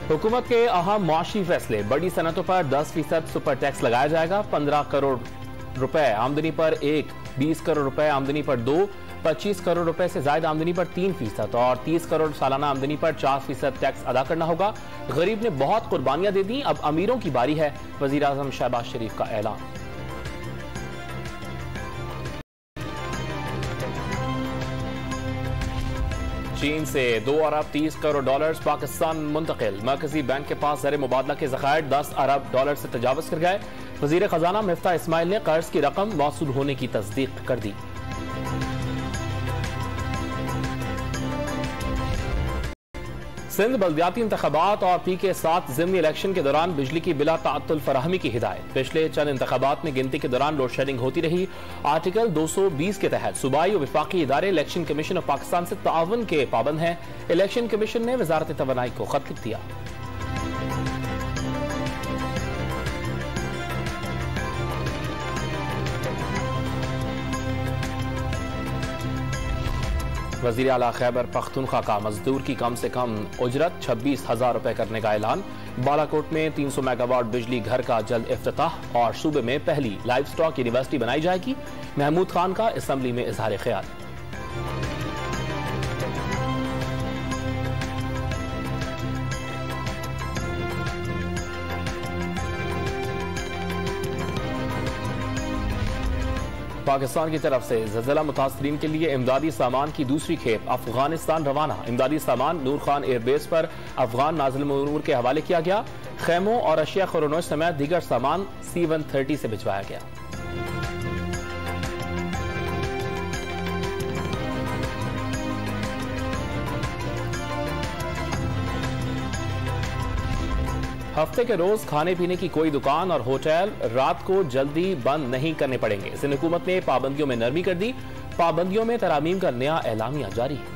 हुकूमत के अहम मुआशी फैसले। बड़ी सनतों पर 10% सुपर टैक्स लगाया जाएगा। 15 करोड़ रुपए आमदनी पर 1, 20 करोड़ रुपए आमदनी पर 2, 25 करोड़ रुपए से ज्यादा आमदनी पर 3% और 30 करोड़ सालाना आमदनी पर 4% टैक्स अदा करना होगा। गरीब ने बहुत कुर्बानियां दे दी, अब अमीरों की बारी है। वजीर आजम शहबाज शरीफ का ऐलान। चीन से 2 अरब 30 करोड़ डॉलर्स पाकिस्तान मुंतकिल। मरकजी बैंक के पास ज़र मुबादला के ज़खायर 10 अरब डॉलर से तजावज़ कर गए। वज़ीर ख़जाना मिफ्ता इस्माइल ने कर्ज की रकम मौसूल होने की तस्दीक कर दी। सिंध बल्दियाती इंतखाबात और PK-7 ज़िमनी इलेक्शन के दौरान बिजली की बिला ताअत्तुल फराहमी की हिदायत। पिछले चंद इंतखाबात में गिनती के दौरान लोड शेडिंग होती रही। आर्टिकल 220 के तहत सूबाई और वफाकी इदारे इलेक्शन कमीशन ऑफ पाकिस्तान से ताउन के पाबंद हैं। इलेक्शन कमीशन ने वजारत तवानाई को खत लिख दिया। वज़ीर आला खैबर पख्तूनख्वा का मजदूर की कम से कम उजरत 26,000 रुपए करने का ऐलान। बालाकोट में 300 मेगावाट बिजली घर का जल्द इफ्तिताह और सूबे में पहली लाइव स्टॉक यूनिवर्सिटी बनाई जाएगी। महमूद खान का असम्बली में इजहार ख्याल। पाकिस्तान की तरफ से ज़लज़ला मुतासरीन के लिए इमदादी सामान की दूसरी खेप अफगानिस्तान रवाना। इमदादी सामान नूर खान एयरबेस पर अफगान नाज़िल उमूर के हवाले किया गया। खैमों और अशिया खुरोनोश समेत दीगर सामान C-130 से भिजवाया गया। हफ्ते के रोज खाने पीने की कोई दुकान और होटल रात को जल्दी बंद नहीं करने पड़ेंगे। सिंध हुकूमत ने पाबंदियों में नरमी कर दी। पाबंदियों में तरामीम का नया एलामिया जारी है।